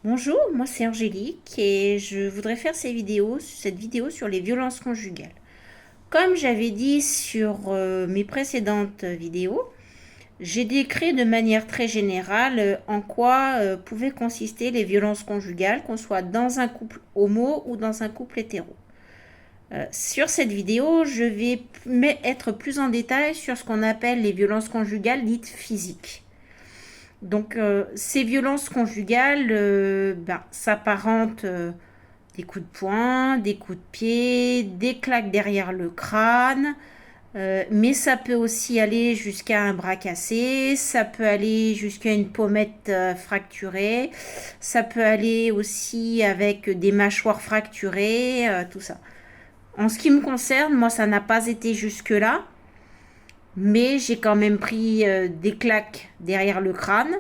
Bonjour, moi c'est Angélique et je voudrais faire cette vidéo sur les violences conjugales. Comme j'avais dit sur mes précédentes vidéos, j'ai décrit de manière très générale en quoi pouvaient consister les violences conjugales, qu'on soit dans un couple homo ou dans un couple hétéro. Sur cette vidéo, je vais être plus en détail sur ce qu'on appelle les violences conjugales dites physiques. Donc, ces violences conjugales s'apparentent des coups de poing, des coups de pied, des claques derrière le crâne, mais ça peut aussi aller jusqu'à un bras cassé, ça peut aller jusqu'à une pommette fracturée, ça peut aller aussi avec des mâchoires fracturées, tout ça. En ce qui me concerne, moi, ça n'a pas été jusque-là, mais j'ai quand même pris des claques derrière le crâne,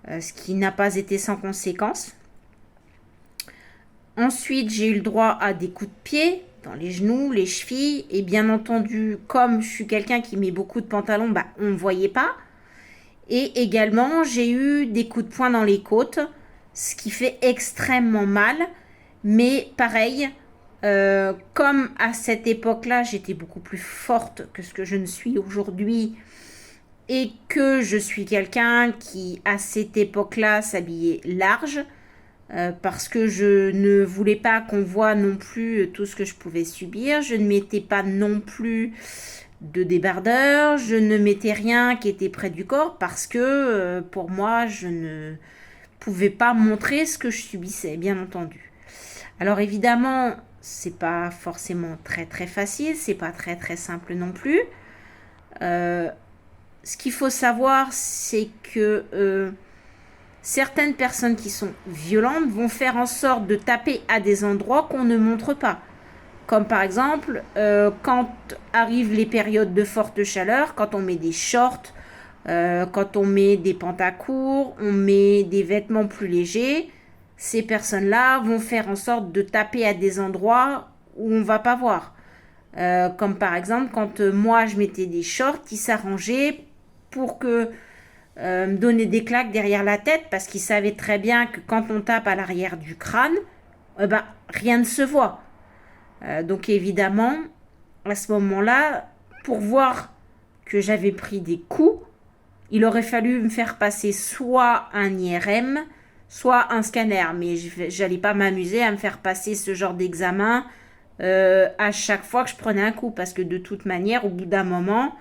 ce qui n'a pas été sans conséquence. Ensuite, j'ai eu le droit à des coups de pied dans les genoux, les chevilles, et bien entendu, comme je suis quelqu'un qui met beaucoup de pantalons, on ne voyait pas. Et également, j'ai eu des coups de poing dans les côtes, ce qui fait extrêmement mal. Mais pareil, comme à cette époque-là, j'étais beaucoup plus forte que ce que je ne suis aujourd'hui, et que je suis quelqu'un qui, à cette époque-là, s'habillait large, parce que je ne voulais pas qu'on voie non plus tout ce que je pouvais subir. Je ne mettais pas non plus de débardeur, je ne mettais rien qui était près du corps, parce que pour moi, je ne pouvais pas montrer ce que je subissais, bien entendu. Alors évidemment, c'est pas forcément très très facile, c'est pas très très simple non plus. Ce qu'il faut savoir, c'est que certaines personnes qui sont violentes vont faire en sorte de taper à des endroits qu'on ne montre pas. Comme par exemple, quand arrivent les périodes de forte chaleur, quand on met des shorts, quand on met des pantacourts, on met des vêtements plus légers, ces personnes-là vont faire en sorte de taper à des endroits où on ne va pas voir. Comme par exemple, quand moi je mettais des shorts, ils s'arrangeaient pour que me donner des claques derrière la tête, parce qu'ils savaient très bien que quand on tape à l'arrière du crâne, rien ne se voit. Donc évidemment, à ce moment-là, pour voir que j'avais pris des coups, il aurait fallu me faire passer soit un IRM, soit un scanner. Mais j'allais pas m'amuser à me faire passer ce genre d'examen à chaque fois que je prenais un coup, parce que de toute manière, au bout d'un moment,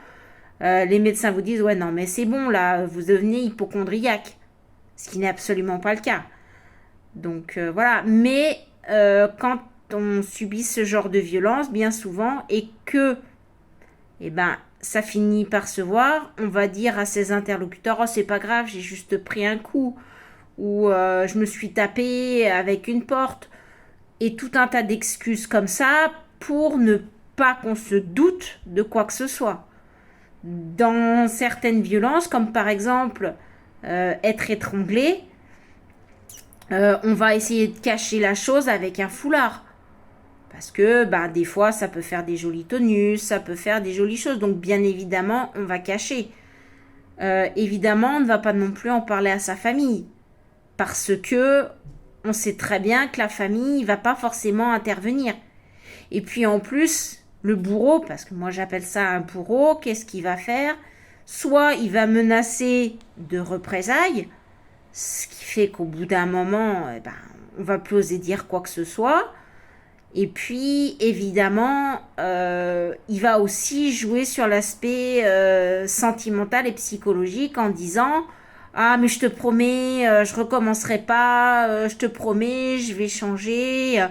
les médecins vous disent ouais non mais c'est bon là, vous devenez hypocondriaque, ce qui n'est absolument pas le cas. Donc voilà, mais quand on subit ce genre de violence bien souvent et que ça finit par se voir, on va dire à ses interlocuteurs oh c'est pas grave, j'ai juste pris un coup, ou je me suis tapé avec une porte, et tout un tas d'excuses comme ça pour ne pas qu'on se doute de quoi que ce soit. Dans certaines violences, comme par exemple être étranglé, on va essayer de cacher la chose avec un foulard. Parce que des fois, ça peut faire des jolis tonus, ça peut faire des jolies choses. Donc bien évidemment, on va cacher. Évidemment, on ne va pas non plus en parler à sa famille. Parce que on sait très bien que la famille ne va pas forcément intervenir. Et puis en plus, le bourreau, parce que moi j'appelle ça un bourreau, qu'est-ce qu'il va faire? Soit il va menacer de représailles, ce qui fait qu'au bout d'un moment, on va plus oser dire quoi que ce soit. Et puis, évidemment, il va aussi jouer sur l'aspect sentimental et psychologique en disant ah, mais je te promets, je recommencerai pas, je te promets, je vais changer.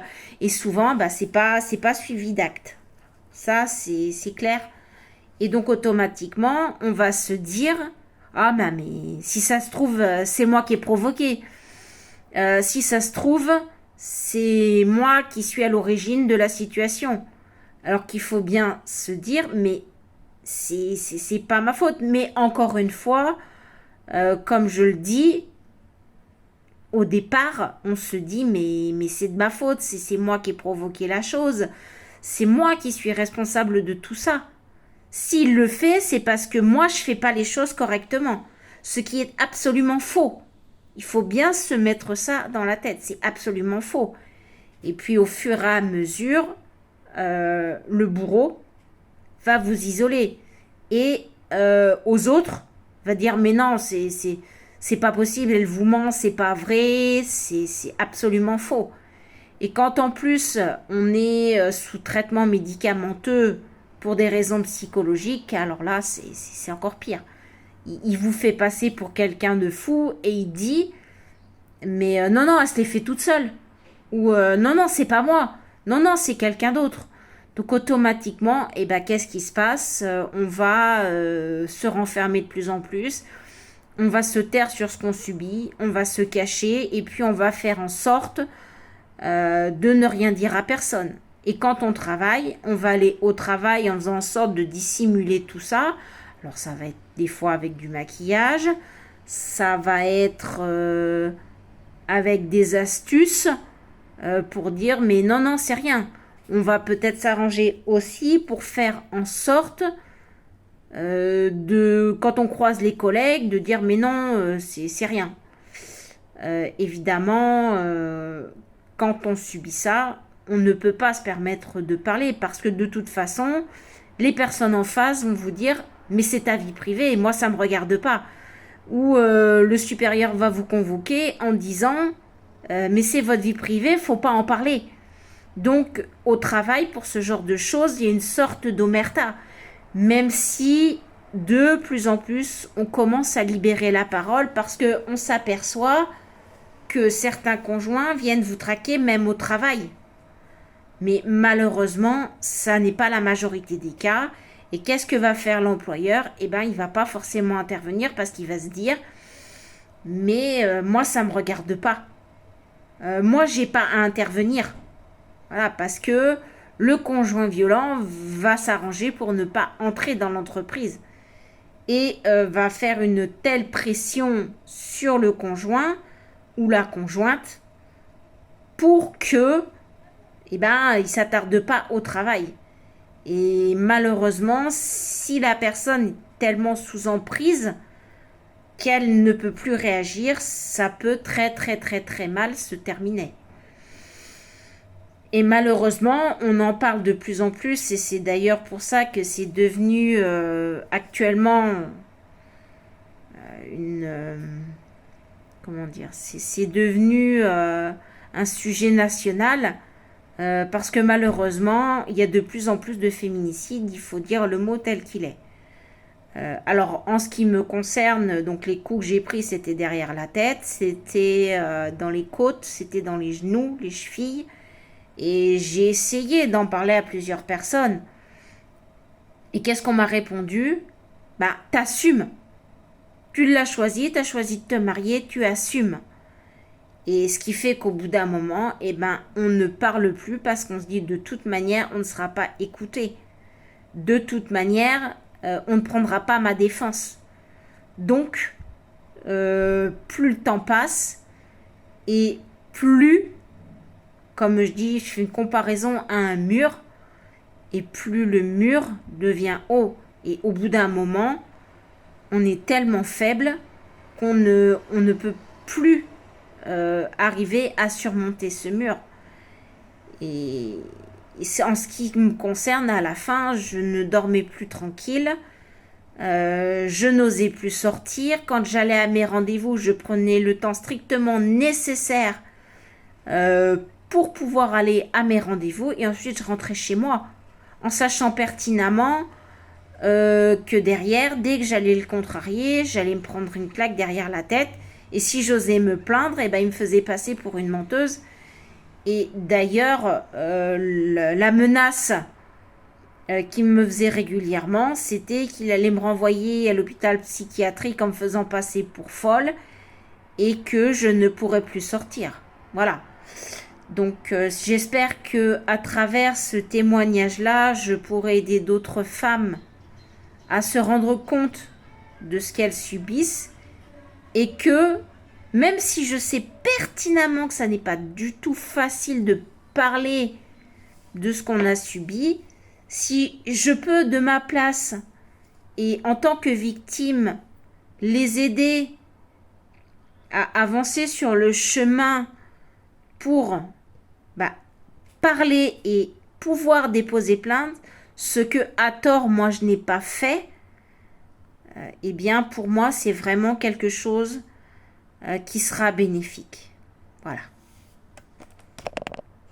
Et souvent, c'est pas suivi d'actes. Ça, c'est clair. Et donc, automatiquement, on va se dire ah, mais si ça se trouve, c'est moi qui ai provoqué. Si ça se trouve, c'est moi qui suis à l'origine de la situation. Alors qu'il faut bien se dire, mais c'est pas ma faute. Mais encore une fois, comme je le dis, au départ, on se dit, mais c'est de ma faute, c'est moi qui ai provoqué la chose. C'est moi qui suis responsable de tout ça. S'il le fait, c'est parce que moi, je fais pas les choses correctement. Ce qui est absolument faux. Il faut bien se mettre ça dans la tête. C'est absolument faux. Et puis au fur et à mesure, le bourreau va vous isoler. Et aux autres, va dire mais non, c'est pas possible, elle vous ment, c'est pas vrai, c'est absolument faux. Et quand en plus on est sous traitement médicamenteux pour des raisons psychologiques, alors là c'est encore pire. Il vous fait passer pour quelqu'un de fou et il dit mais non, non, elle se les fait toute seule. Ou non, non, c'est pas moi. Non, non, c'est quelqu'un d'autre. Donc automatiquement, eh ben, qu'est-ce qui se passe? On va se renfermer de plus en plus. On va se taire sur ce qu'on subit. On va se cacher. Et puis on va faire en sorte de ne rien dire à personne. Et quand on travaille, on va aller au travail en faisant en sorte de dissimuler tout ça. Alors ça va être des fois avec du maquillage. Ça va être avec des astuces pour dire mais non, non, c'est rien. On va peut-être s'arranger aussi pour faire en sorte de, quand on croise les collègues, de dire mais non, c'est rien. Évidemment, quand on subit ça, on ne peut pas se permettre de parler parce que de toute façon, les personnes en face vont vous dire mais c'est ta vie privée et moi ça me regarde pas. Ou le supérieur va vous convoquer en disant mais c'est votre vie privée, faut pas en parler. Donc au travail pour ce genre de choses, il y a une sorte d'omerta. Même si de plus en plus on commence à libérer la parole parce que on s'aperçoit que certains conjoints viennent vous traquer même au travail. Mais malheureusement, ça n'est pas la majorité des cas. Et qu'est-ce que va faire l'employeur? Eh bien, il ne va pas forcément intervenir parce qu'il va se dire mais moi, ça ne me regarde pas. Moi, j'ai pas à intervenir. Voilà, parce que le conjoint violent va s'arranger pour ne pas entrer dans l'entreprise et va faire une telle pression sur le conjoint ou la conjointe pour que eh ben, il ne s'attarde pas au travail. Et malheureusement, si la personne est tellement sous emprise qu'elle ne peut plus réagir, ça peut très très très très mal se terminer. Et malheureusement, on en parle de plus en plus et c'est d'ailleurs pour ça que c'est devenu actuellement une... comment dire? C'est devenu un sujet national parce que malheureusement, il y a de plus en plus de féminicides, il faut dire le mot tel qu'il est. Alors, en ce qui me concerne, donc les coups que j'ai pris, c'était derrière la tête, c'était dans les côtes, c'était dans les genoux, les chevilles. Et j'ai essayé d'en parler à plusieurs personnes. Et qu'est-ce qu'on m'a répondu? Bah, t'assumes. Tu l'as choisi, t'as choisi de te marier, tu assumes. Et ce qui fait qu'au bout d'un moment, eh ben, on ne parle plus parce qu'on se dit de toute manière, on ne sera pas écouté. De toute manière, on ne prendra pas ma défense. Donc, plus le temps passe et plus, comme je dis, je fais une comparaison à un mur et plus le mur devient haut. Et au bout d'un moment, on est tellement faible on ne peut plus arriver à surmonter ce mur. Et en ce qui me concerne, à la fin, je ne dormais plus tranquille. Je n'osais plus sortir. Quand j'allais à mes rendez-vous, je prenais le temps strictement nécessaire pour pouvoir aller à mes rendez-vous. Et ensuite, je rentrais chez moi en sachant pertinemment que derrière, dès que j'allais le contrarier, j'allais me prendre une claque derrière la tête. Et si j'osais me plaindre, eh ben, il me faisait passer pour une menteuse. Et d'ailleurs, la menace qu'il me faisait régulièrement, c'était qu'il allait me renvoyer à l'hôpital psychiatrique en me faisant passer pour folle et que je ne pourrais plus sortir. Voilà. Donc j'espère que à travers ce témoignage-là, je pourrai aider d'autres femmes à se rendre compte de ce qu'elles subissent et que même si je sais pertinemment que ça n'est pas du tout facile de parler de ce qu'on a subi, si je peux de ma place et en tant que victime les aider à avancer sur le chemin pour parler et pouvoir déposer plainte, ce que à tort moi je n'ai pas fait, eh bien pour moi c'est vraiment quelque chose qui sera bénéfique. Voilà.